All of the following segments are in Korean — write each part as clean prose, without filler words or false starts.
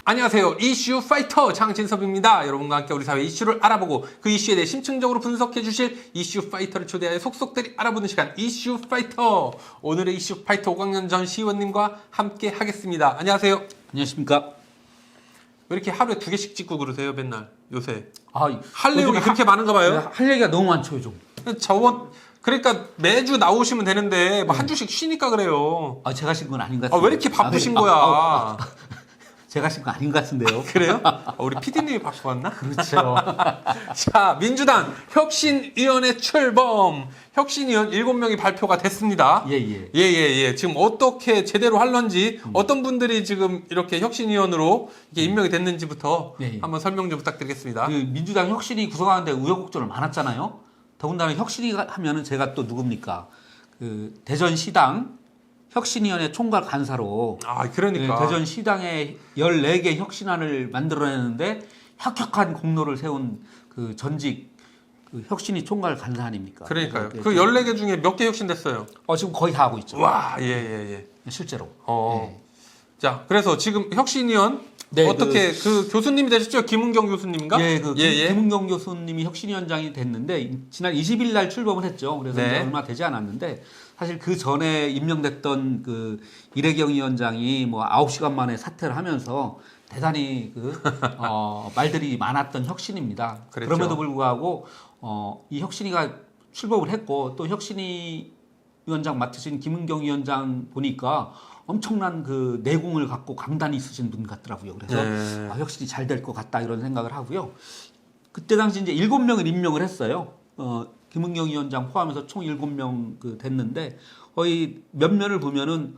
안녕하세요. 이슈 파이터 장진섭입니다. 여러분과 함께 우리 사회 이슈를 알아보고 그 이슈에 대해 심층적으로 분석해 주실 이슈 파이터를 초대하여 속속들이 알아보는 시간 이슈 파이터. 오늘의 이슈 파이터 오광년 전 시의원님과 함께 하겠습니다. 안녕하세요. 안녕하십니까. 왜 이렇게 하루에 2개씩 찍고 그러세요 맨날 요새? 할 내용이 그렇게 많은가 봐요? 할 얘기가 너무 많죠 요즘. 그러니까 매주 나오시면 되는데 뭐 한 주씩 쉬니까 그래요. 제가 쉰 건 아닌 것 같은데. 왜 이렇게 바쁘신 거야? 제가 쉰 건 아닌 것 같은데요. 그래요? 우리 PD님이 바꿔 왔나? 그렇죠. 자, 민주당 혁신위원회 출범. 혁신위원 7명이 발표가 됐습니다. 예. 지금 어떻게 제대로 할런지, 어떤 분들이 지금 이렇게 혁신위원으로 이게 임명이 됐는지부터 한번 설명 좀 부탁드리겠습니다. 그 민주당 혁신이 구성하는데 우여곡절 많았잖아요. 더군다나 혁신이 하면은 제가 또 누굽니까? 그 대전시당 혁신위원회 총괄 간사로 그러니까 대전시당의 14개 혁신안을 만들어내는데 혁혁한 공로를 세운 그 전직 그 혁신위 총괄 간사 아닙니까? 그러니까요. 그 14개 중에 몇 개 혁신됐어요? 지금 거의 다 하고 있죠. 와, 예. 실제로. 자, 그래서 지금 혁신위원 어떻게 그 교수님이 되셨죠? 김은경 교수님인가? 김은경 교수님이 혁신위원장이 됐는데 지난 20일 날 출범을 했죠. 그래서 이제 얼마 되지 않았는데 사실 그 전에 임명됐던 그 이래경 위원장이 뭐 9시간 만에 사퇴를 하면서 대단히 말들이 많았던 혁신입니다. 그랬죠. 그럼에도 불구하고 이 혁신이가 출범을 했고 또 혁신위 위원장 맡으신 김은경 위원장 보니까 엄청난 그 내공을 갖고 강단이 있으신 분 같더라고요. 그래서 혁신이 잘 될 것 같다 이런 생각을 하고요. 그때 당시 이제 7명을 임명을 했어요. 김은경 위원장 포함해서 총 7명 됐는데 거의 면면을 보면은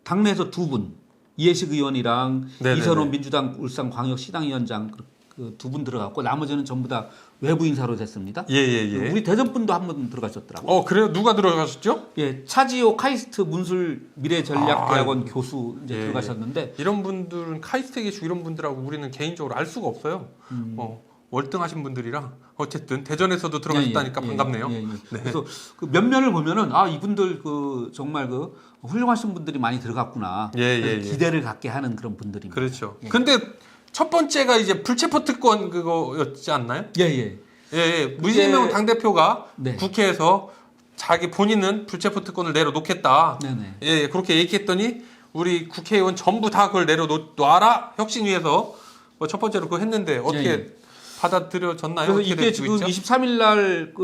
당내에서 2분 이해식 의원이랑 이선호 민주당 울산광역시당위원장 그 2분 들어갔고 나머지는 전부 다 외부 인사로 됐습니다. 우리 대전 분도 한 분 들어가셨더라고요. 그래요? 누가 들어가셨죠? 차지호 카이스트 문술 미래전략대학원 교수 이제 들어가셨는데 이런 분들은 카이스트에 계시고 이런 분들하고 우리는 개인적으로 알 수가 없어요. 월등하신 분들이라 어쨌든 대전에서도 들어가셨다니까 반갑네요. 그래서 그 면면을 보면은 이분들 정말 훌륭하신 분들이 많이 들어갔구나. 기대를 갖게 하는 그런 분들입니다. 그렇죠. 근데 첫 번째가 이제 불체포 특권 그거였지 않나요? 문재인 당대표가 국회에서 자기 본인은 불체포 특권을 내려놓겠다. 그렇게 얘기했더니 우리 국회의원 전부 다 그걸 내려놓아라. 혁신위에서 첫 번째로 그거 했는데 어떻게 받아들여졌나요? 그래서 이게 지금 23일 날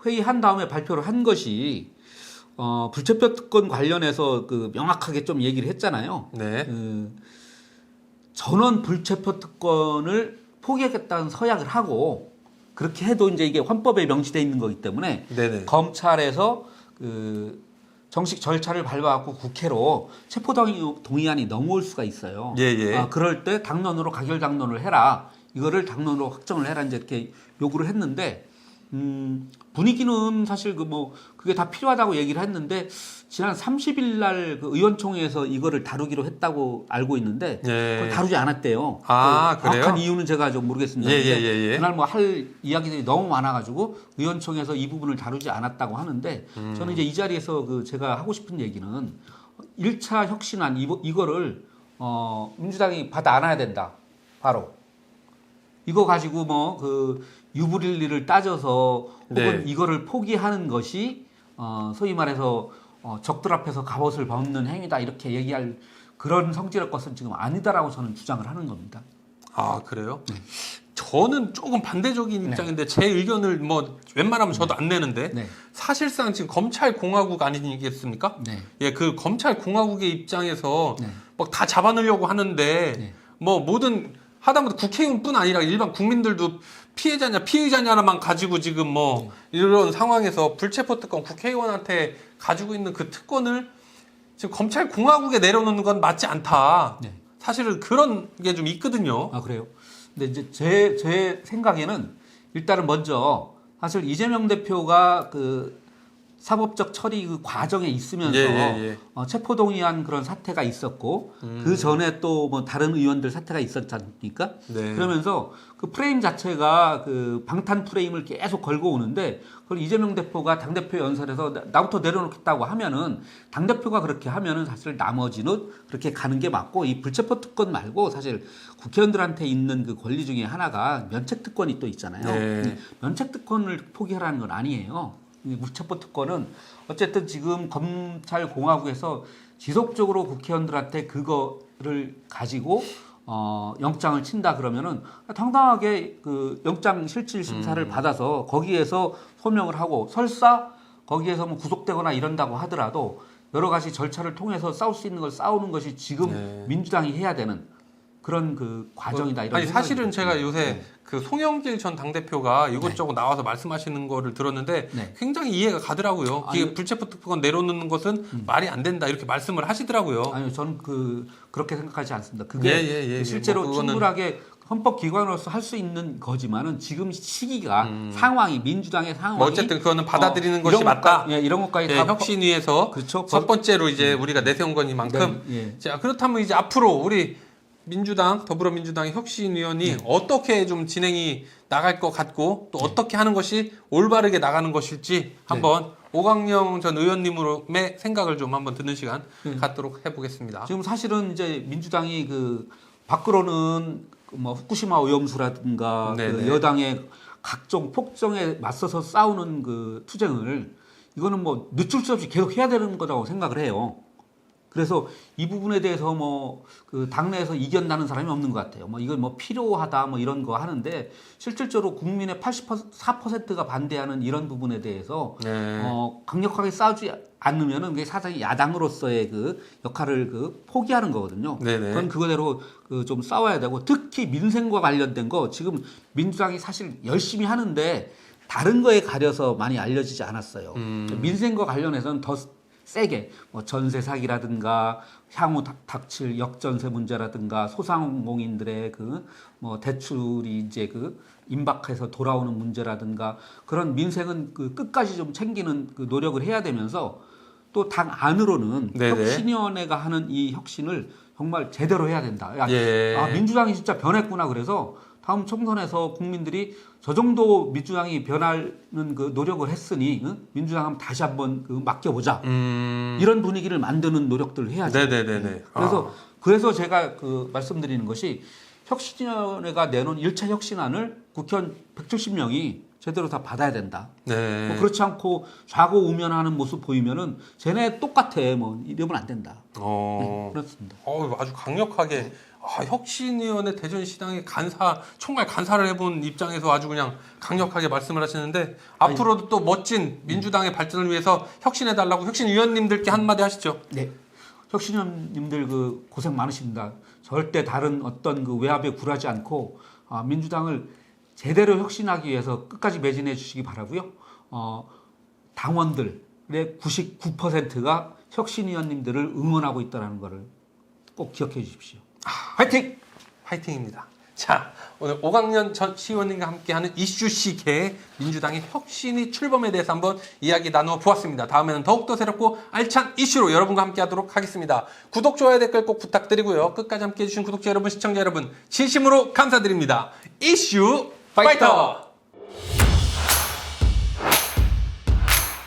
회의한 다음에 발표를 한 것이 불체포 특권 관련해서 명확하게 좀 얘기를 했잖아요. 전원 불체포 특권을 포기하겠다는 서약을 하고 그렇게 해도 이제 이게 헌법에 명시되어 있는 거기 때문에 검찰에서 정식 절차를 밟아갖고 국회로 체포동의안이 넘어올 수가 있어요. 그럴 때 당론으로 가결 당론을 해라. 이거를 당론으로 확정을 해라 이제 이렇게 요구를 했는데 분위기는 사실 그게 다 필요하다고 얘기를 했는데 지난 30일 날 의원총회에서 이거를 다루기로 했다고 알고 있는데 그걸 다루지 않았대요. 그래요? 정확한 이유는 제가 좀 모르겠습니다. 그날 할 이야기들이 너무 많아가지고 의원총회에서 이 부분을 다루지 않았다고 하는데 저는 이제 이 자리에서 제가 하고 싶은 얘기는 1차 혁신안 이거를 민주당이 받아 안아야 된다. 바로 이거 가지고 유불리를 따져서 혹은 이거를 포기하는 것이 소위 말해서 적들 앞에서 갑옷을 벗는 행위다 이렇게 얘기할 그런 성질의 것은 지금 아니다라고 저는 주장을 하는 겁니다. 그래요? 저는 조금 반대적인 입장인데 제 의견을 웬만하면 저도 안 내는데 사실상 지금 검찰 공화국 아니겠습니까? 그 검찰 공화국의 입장에서 막 다 잡아내려고 하는데 모든 하다못해 국회의원뿐 아니라 일반 국민들도 피해자냐 피의자냐만 가지고 지금 이런 상황에서 불체포 특권 국회의원한테 가지고 있는 그 특권을 지금 검찰 공화국에 내려놓는 건 맞지 않다. 사실은 그런 게 좀 있거든요. 그래요? 근데 이제 제 생각에는 일단은 먼저 사실 이재명 대표가 사법적 처리 그 과정에 있으면서 체포동의안 그런 사태가 있었고 그 전에 또 뭐 다른 의원들 사태가 있었지 않습니까? 네. 그러면서 그 프레임 자체가 그 방탄 프레임을 계속 걸고 오는데 그걸 이재명 대표가 당대표 연설에서 나부터 내려놓겠다고 하면은 당대표가 그렇게 하면은 사실 나머지는 그렇게 가는 게 맞고 이 불체포 특권 말고 사실 국회의원들한테 있는 그 권리 중에 하나가 면책 특권이 또 있잖아요. 네. 면책 특권을 포기하라는 건 아니에요. 무체포 특권은 어쨌든 지금 검찰 공화국에서 지속적으로 국회의원들한테 그거를 가지고 영장을 친다 그러면은 당당하게 그 영장 실질 심사를 받아서 거기에서 소명을 하고 설사 거기에서 뭐 구속되거나 이런다고 하더라도 여러 가지 절차를 통해서 싸울 수 있는 걸 싸우는 것이 지금 민주당이 해야 되는 그런 그 과정이다. 이런 아니 사실은 제가 요새 네. 그 송영길 전 당대표가 이것저것 나와서 말씀하시는 거를 들었는데 굉장히 이해가 가더라고요. 이게 불체포 특권 내려놓는 것은 말이 안 된다 이렇게 말씀을 하시더라고요. 아니요, 저는 그렇게 생각하지 않습니다. 그게 실제로 충분하게 헌법기관으로서 할 수 있는 거지만은 지금 시기가 상황이 민주당의 상황이 뭐 어쨌든 그거는 받아들이는 것이 맞다. 이런 것까지 다 혁신위에서 그렇죠. 첫 번째로 이제 우리가 내세운 거니만큼 자 그렇다면 이제 앞으로 우리 민주당 더불어민주당의 혁신위원이 어떻게 좀 진행이 나갈 것 같고 또 어떻게 하는 것이 올바르게 나가는 것일지 한번 오광영 전 의원님의 생각을 좀 한번 듣는 시간 갖도록 해보겠습니다. 지금 사실은 이제 민주당이 그 밖으로는 뭐 후쿠시마 오염수라든가 그 여당의 각종 폭정에 맞서서 싸우는 그 투쟁을 이거는 뭐 늦출 수 없이 계속 해야 되는 거라고 생각을 해요. 그래서 이 부분에 대해서 뭐 그 당내에서 이견나는 사람이 없는 것 같아요. 뭐 이건 뭐 필요하다 뭐 이런 거 하는데 실질적으로 국민의 84%가 반대하는 이런 부분에 대해서 강력하게 싸우지 않으면은 그게 사실 야당으로서의 그 역할을 그 포기하는 거거든요. 그건 그거대로 그 좀 싸워야 되고 특히 민생과 관련된 거 지금 민주당이 사실 열심히 하는데 다른 거에 가려서 많이 알려지지 않았어요. 민생과 관련해서는 더 세게 뭐 전세 사기라든가 향후 닥칠 역전세 문제라든가 소상공인들의 그 뭐 대출이 이제 그 임박해서 돌아오는 문제라든가 그런 민생은 그 끝까지 좀 챙기는 그 노력을 해야 되면서 또 당 안으로는 혁신위원회가 하는 이 혁신을 정말 제대로 해야 된다. 아, 민주당이 진짜 변했구나. 그래서 다음 총선에서 국민들이 저 정도 민주당이 변하는 그 노력을 했으니 민주당 한번 다시 한번 그 맡겨보자. 이런 분위기를 만드는 노력들을 해야죠. 그래서 제가 그 말씀드리는 것이 혁신위원회가 내놓은 1차 혁신안을 국회의원 170명이 제대로 다 받아야 된다. 뭐 그렇지 않고 좌고우면하는 모습 보이면은 쟤네 똑같아. 뭐 이러면 안 된다. 그렇습니다. 아주 강력하게 혁신위원회 대전시당의 총괄 간사를 해본 입장에서 아주 그냥 강력하게 말씀을 하시는데 앞으로도 또 멋진 민주당의 발전을 위해서 혁신해달라고 혁신위원님들께 한마디 하시죠. 네. 혁신위원님들 그 고생 많으십니다. 절대 다른 어떤 그 외압에 굴하지 않고 민주당을 제대로 혁신하기 위해서 끝까지 매진해 주시기 바라고요. 당원들의 99%가 혁신위원님들을 응원하고 있다는 것을 꼭 기억해 주십시오. 화이팅! 화이팅입니다. 자, 오늘 오광연 전 시의원님과 함께하는 이슈시계 민주당의 혁신이 출범에 대해서 한번 이야기 나누어 보았습니다. 다음에는 더욱더 새롭고 알찬 이슈로 여러분과 함께하도록 하겠습니다. 구독, 좋아요, 댓글 꼭 부탁드리고요. 끝까지 함께해 주신 구독자 여러분, 시청자 여러분 진심으로 감사드립니다. 이슈 파이터!